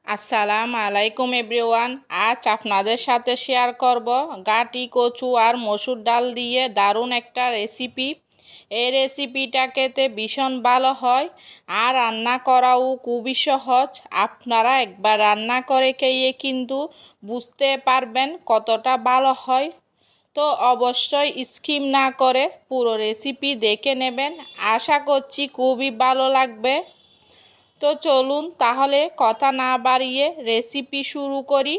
আসসালামু আলাইকুম এভরিওয়ান। আজ আপনাদের সাথে শেয়ার করব গাটি কচু আর মসুর ডাল দিয়ে দারুণ একটা রেসিপি। এই রেসিপিটা খেতে ভীষণ ভালো হয় আর রান্না করাও খুবই সহজ। আপনারা একবার রান্না করে খেয়ে কিন্তু বুঝতে পারবেন কতটা ভালো হয়। তো অবশ্যই স্কিপ না করে পুরো রেসিপি দেখে নেবেন, আশা করছি খুবই ভালো লাগবে। তো চলুন তাহলে কথা না বাড়িয়ে রেসিপি শুরু করি।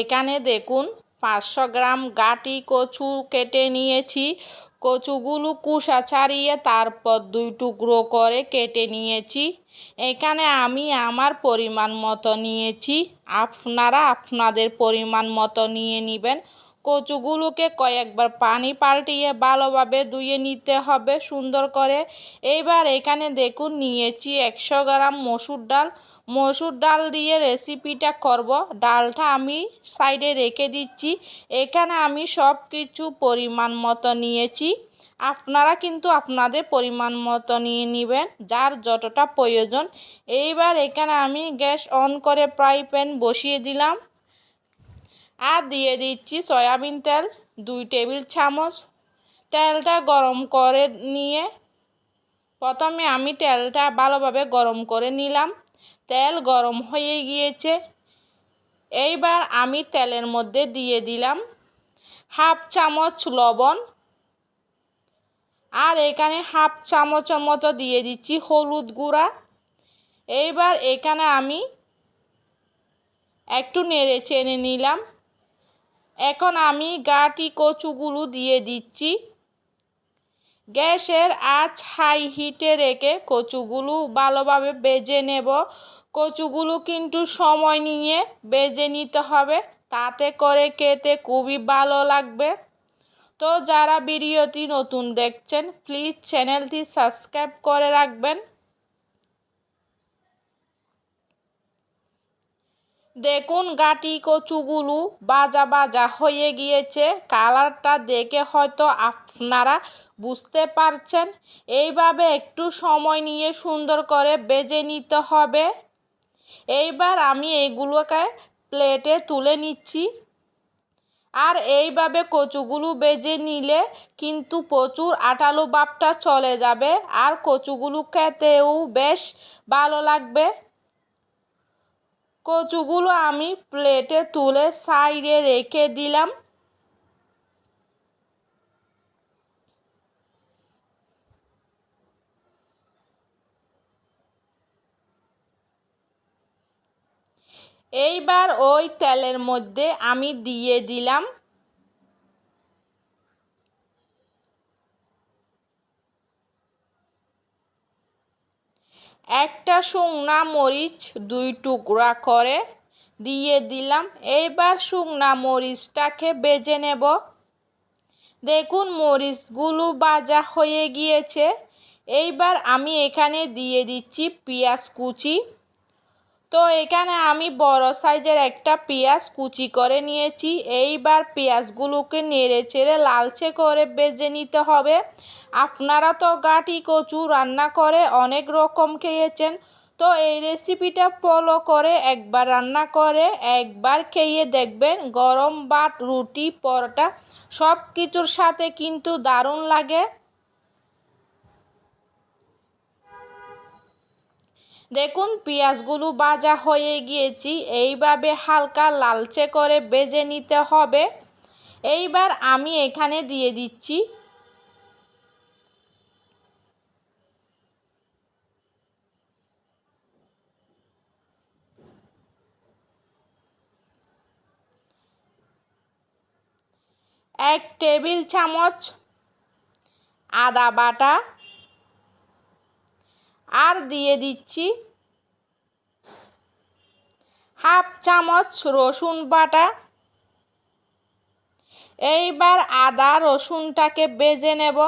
এখানে দেখুন 500 গ্রাম গাটি কচু কেটে নিয়েছি। কচুগুলো কুসা ছাড়িয়ে তারপর 2 টুকরো করে কেটে নিয়েছি। এখানে আমি আমার পরিমাণ মতো নিয়েছি, আপনারা আপনাদের পরিমাণ মতো নিয়ে নেবেন। কচুগুলোকে কয়েকবার পানি পাল্টিয়ে ভালোভাবে ধুয়ে নিতে হবে সুন্দর করে। এইবার এখানে দেখুন নিয়েছি 100 গ্রাম মসুর ডাল দিয়ে রেসিপিটা করব। ডালটা আমি সাইডে রেখে দিচ্ছি। এখানে আমি সব কিছু পরিমাণ মতো নিয়েছি, আপনারা কিন্তু আপনাদের পরিমাণ মতো নিয়ে নেবেন যার যতটা প্রয়োজন। এইবার এখানে আমি গ্যাস অন করে ফ্রাই প্যান বসিয়ে দিলাম আর দিয়ে দিচ্ছি সয়াবিন তেল 2 টেবিল চামচ। তেলটা গরম করে নিয়ে প্রথমে আমি তেলটা ভালোভাবে গরম করে নিলাম। তেল গরম হয়ে গিয়েছে। এইবার আমি তেলের মধ্যে দিয়ে দিলাম হাফ চামচ লবণ আর এখানে হাফ চামচের মতো দিয়ে দিচ্ছি হলুদ গুঁড়া। এইবার এখানে আমি একটু নেড়ে চেড়ে নিলাম। এখন আমি গাটি কচুগুলো দিয়ে দিচ্ছি। গ্যাসের আঁচ হাই হিটে রেখে কচুগুলো ভালোভাবে ভেজে নেব। কচুগুলো কিন্তু সময় নিয়ে ভেজে নিতে হবে, তাতে করে খেতে খুবই ভালো লাগবে। তো যারা ভিডিওটি নতুন দেখছেন প্লিজ চ্যানেলটি সাবস্ক্রাইব করে রাখবেন। দেখুন গাটি কচুগুলো ভাজা হয়ে গিয়েছে। কালারটা দেখে হয়তো আপনারা বুঝতে পারছেন। এইভাবে একটু সময় নিয়ে সুন্দর করে ভেজে নিতে হবে। এইবার আমি এইগুলোকে প্লেটে তুলে নিচ্ছি। আর এইভাবে কচুগুলো ভেজে নিলে কিন্তু প্রচুর আঠালো ভাবটা চলে যাবে আর কচুগুলো খেতেও বেশ ভালো লাগবে। কচুগুলো আমি প্লেটে তুলে সাইডে রেখে দিলাম। এইবার ওই তেলের মধ্যে আমি দিয়ে দিলাম একটা শুকনা মরিচ 2 টুকরা করে দিয়ে দিলাম। এইবার শুকনা মরিচটাকে ভেজে নেব। দেখুন মরিচগুলো ভাজা হয়ে গিয়েছে। এইবার আমি এখানে দিয়ে দিচ্ছি পেঁয়াজ কুচি। তো এখানে আমি বড় সাইজের একটা পেঁয়াজ কুচি করে নিয়েছি। এইবার পেঁয়াজগুলোকে নেড়ে চেড়ে লালচে করে ভেজে নিতে হবে। আপনারা তো গাটি কচু রান্না করে অনেক রকম খেয়েছেন, তো এই রেসিপিটা ফলো করে একবার রান্না করে একবার খেয়ে দেখবেন। গরম ভাত, রুটি, পরোটা সব কিছুর সাথে কিন্তু দারুণ লাগে। দেখুন পেঁয়াজগুলো ভাজা হয়ে গিয়েছি। এইভাবে হালকা লালচে করে ভেজে নিতে হবে। এইবার আমি এখানে দিয়ে দিচ্ছি এক টেবিল চামচ আদা বাটা আর দিয়ে দিচ্ছি হাফ চামচ রসুন বাটা। এইবার আদা রসুনটাকে ভেজে নেব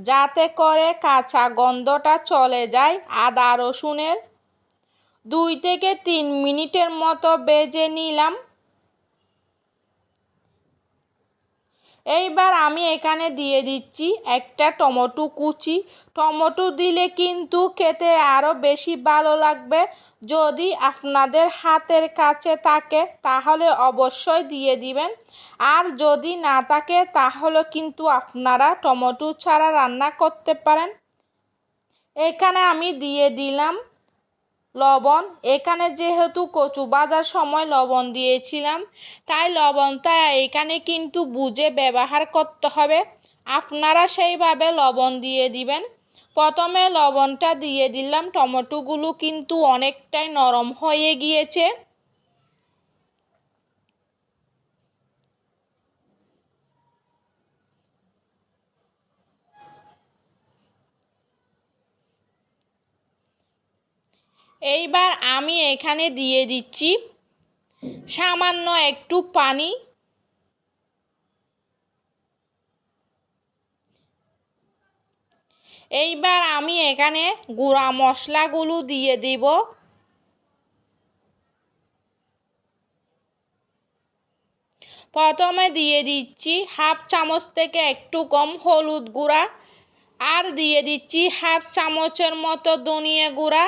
যাতে করে কাঁচা গন্ধটা চলে যায়। আদা রসুনের 2 থেকে 3 মিনিটের মতো ভেজে নিলাম। এইবার আমি এখানে দিয়ে দিচ্ছি একটা টমেটো কুচি। টমেটো দিলে কিন্তু খেতে আরও বেশি ভালো লাগবে। যদি আপনাদের হাতের কাছে থাকে তাহলে অবশ্যই দিয়ে দিবেন, আর যদি না থাকে তাহলে কিন্তু আপনারা টমেটো ছাড়া রান্না করতে পারেন। এখানে আমি দিয়ে দিলাম লবণ। এখানে যেহেতু কচু ভাজার সময় লবণ দিয়েছিলাম, তাই লবণটা এখানে কিন্তু বুঝে ব্যবহার করতে হবে। আপনারা সেইভাবে লবণ দিয়ে দিবেন। প্রথমে লবণটা দিয়ে দিলাম, টমেটোগুলো কিন্তু অনেকটাই নরম হয়ে গিয়েছে। এইবার আমি এখানে দিয়ে দিচ্ছি সামান্য একটু পানি। এইবার আমি এখানে গুঁড়া মশলাগুলো দিয়ে দিব। প্রথমে দিয়ে দিচ্ছি হাফ চামচ থেকে একটু কম হলুদ গুঁড়া, আর দিয়ে দিচ্ছি হাফ চামচের মতো ধনিয়া গুঁড়া,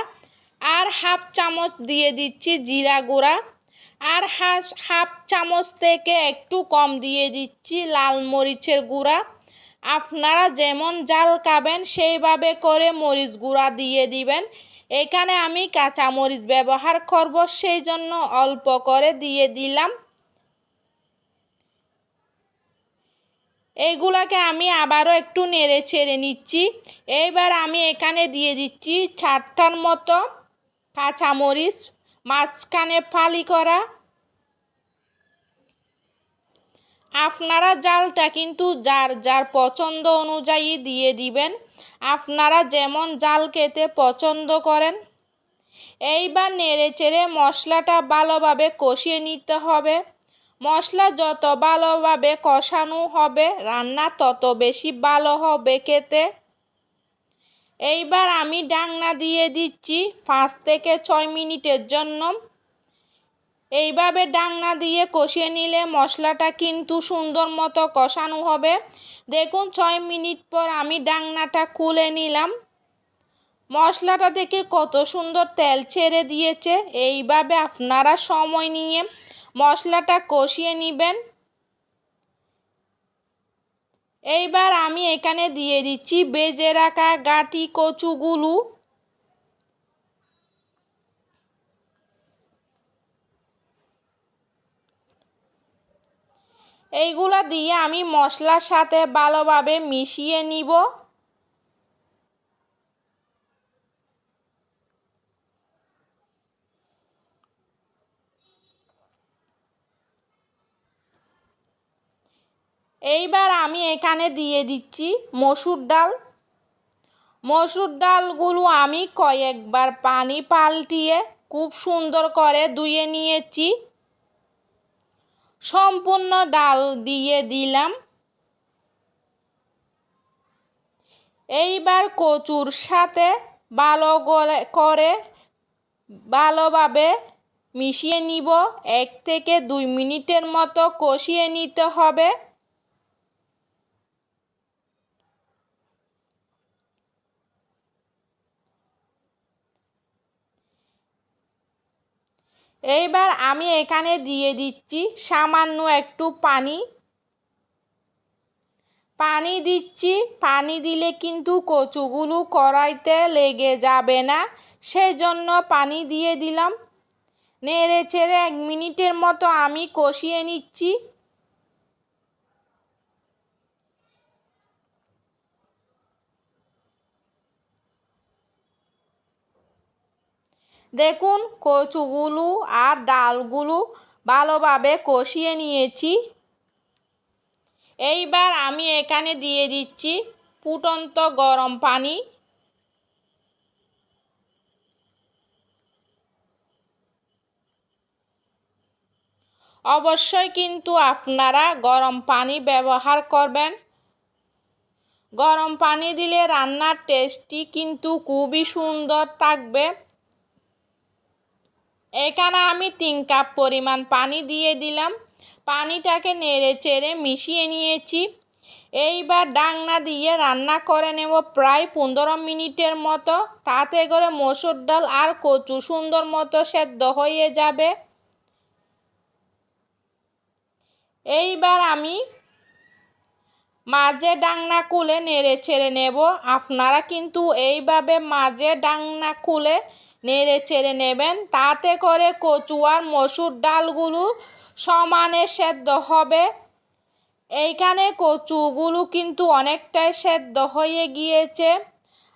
আর হাফ চামচ দিয়ে দিচ্ছি জিরা গুঁড়া, আর হাফ চামচ থেকে একটু কম দিয়ে দিচ্ছি লাল মরিচের গুঁড়া। আপনারা যেমন ঝাল খাবেন সেইভাবে করে মরিচ গুঁড়া দিয়ে দিবেন। এখানে আমি কাঁচা মরিচ ব্যবহার করব, সেই জন্য অল্প করে দিয়ে দিলাম। এইগুলাকে আমি আবারও একটু নেড়ে ছেড়ে নিচ্ছি। এইবার আমি এখানে দিয়ে দিচ্ছি 4টার মতো কাঁচামরিচ মাঝখানে ফালি করা। আপনারা জালটা কিন্তু যার যার পছন্দ অনুযায়ী দিয়ে দিবেন, আপনারা যেমন জাল খেতে পছন্দ করেন। এইবার নেড়ে চেড়ে মশলাটা ভালোভাবে কষিয়ে নিতে হবে। মশলা যত ভালোভাবে কষানো হবে রান্না তত বেশি ভালো হবে খেতে। এইবার আমি ঢাকনা দিয়ে দিচ্ছি 5 থেকে 6 মিনিটের জন্য। এইভাবে ঢাকনা দিয়ে কষিয়ে নিলে মশলাটা কিন্তু সুন্দর মতো কষানো হবে। দেখুন 6 মিনিট পর আমি ঢাকনাটা খুলে নিলাম। মশলাটা থেকে কত সুন্দর তেল ছেড়ে দিয়েছে। এইভাবে আপনারা সময় নিয়ে মশলাটা কষিয়ে নেবেন। এইবার আমি এখানে দিয়ে দিচ্ছি ভেজে রাখা গাটি কচুগুলো। এইগুলা দিয়ে আমি মশলার সাথে ভালোভাবে মিশিয়ে নিব। এইবার আমি এখানে দিয়ে দিচ্ছি মসুর ডাল। মসুর ডালগুলো আমি কয়েকবার পানি পাল্টিয়ে খুব সুন্দর করে ধুয়ে নিয়েছি। সম্পূর্ণ ডাল দিয়ে দিলাম। এইবার কচুর সাথে ভালো করে ভালোভাবে মিশিয়ে নিব। 1 থেকে 2 মিনিটের মতো কষিয়ে নিতে হবে। এইবার আমি এখানে দিয়ে দিচ্ছি সামান্য একটু পানি। পানি দিচ্ছি, পানি দিলে কিন্তু কচুগুলো কড়াইতে লেগে যাবে না, সেই জন্য পানি দিয়ে দিলাম। নেড়ে চেড়ে 1 মিনিটের মতো আমি কষিয়ে নিচ্ছি। দেখুন কচুগুলো আর ডালগুলো ভালোভাবে কষিয়ে নিয়েছি। এইবার আমি এখানে দিয়ে দিচ্ছি ফুটন্ত গরম পানি। অবশ্যই কিন্তু আপনারা গরম পানি ব্যবহার করবেন। গরম পানি দিলে রান্নার টেস্টটি কিন্তু খুবই সুন্দর থাকবে। এখানে আমি 3 কাপ পরিমাণ পানি দিয়ে দিলাম। পানিটাকে নেড়ে চেড়ে মিশিয়ে নিয়েছি। এইবার ডাংনা দিয়ে রান্না করে নেব প্রায় 15 মিনিটের মতো। তাতে করে মসুর ডাল আর কচু সুন্দর মতো সেদ্ধ হয়ে যাবে। এইবার আমি মাঝে ডাংনা খুলে নেড়ে চেড়ে নেব। আপনারা কিন্তু এইভাবে মাঝে ডাংনা খুলে নেড়ে চেড়ে নেবেন। তাতে করে কচু আর মসুর ডালগুলো সমানে সেদ্ধ হবে। এইখানে কচুগুলো কিন্তু অনেকটাই সেদ্ধ হয়ে গিয়েছে,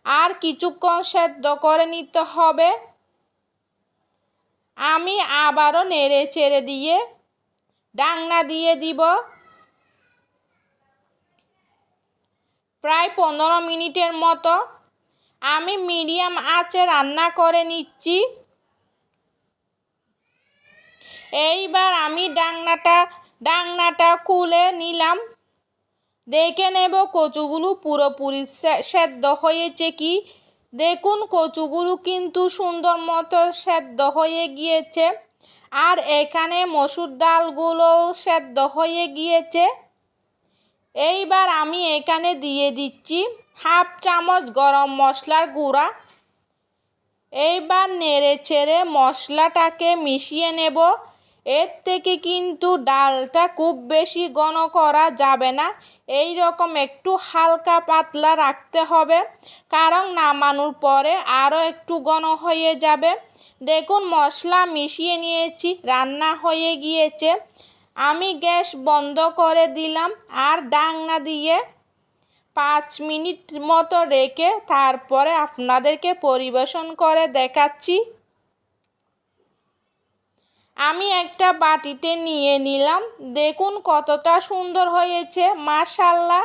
আর কিছুক্ষণ সেদ্ধ করে নিতে হবে। আমি আবারও নেড়ে চেড়ে দিয়ে ডাংনা দিয়ে দিব। প্রায় 15 মিনিটের মতো আমি মিডিয়াম আঁচে রান্না করে নিচ্ছি। এইবার আমি ডাংনাটা খুলে নিলাম। দেখে নেব কচুগুলো পুরোপুরি সেদ্ধ হয়েছে কি। দেখুন কচুগুলো কিন্তু সুন্দর মতো সেদ্ধ হয়ে গিয়েছে, আর এখানে মসুর ডালগুলোও সেদ্ধ হয়ে গিয়েছে। এইবার আমি এখানে দিয়ে দিচ্ছি হাফ চামচ গরম মশলার গুঁড়া। এইবার নেড়ে চেড়ে মশলাটাকে মিশিয়ে নেব। এর থেকে কিন্তু ডালটা খুব বেশি ঘন করা যাবে না, এই রকম একটু হালকা পাতলা রাখতে হবে, কারণ নামানোর পরে আরও একটু ঘন হয়ে যাবে। দেখুন মশলা মিশিয়ে নিয়েছি, রান্না হয়ে গিয়েছে। আমি গ্যাস বন্ধ করে দিলাম আর ডাংনা দিয়ে 5 মিনিট মতো রেখে তারপরে আপনাদেরকে পরিবেশন করে দেখাচ্ছি। আমি একটা বাটিতে নিয়ে নিলাম। দেখুন কতটা সুন্দর হয়েছে, মাশাআল্লাহ।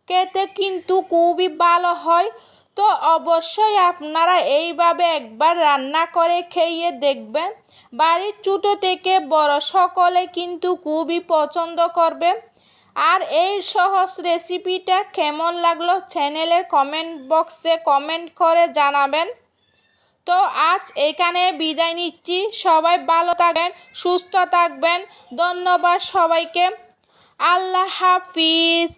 খেতে কিন্তু খুবই ভালো হয়। তো অবশ্যই আপনারা এইভাবে একবার রান্না করে খেয়ে দেখবেন। বাড়ির ছোটো থেকে বড় সকলে কিন্তু খুবই পছন্দ করবে। আর এই সহজ রেসিপিটা কেমন লাগলো চ্যানেলের কমেন্ট বক্সে কমেন্ট করে জানাবেন। তো আজ এখানে বিদায় নিচ্ছি। সবাই ভালো থাকবেন, সুস্থ থাকবেন। ধন্যবাদ সবাইকে। আল্লাহ হাফিজ।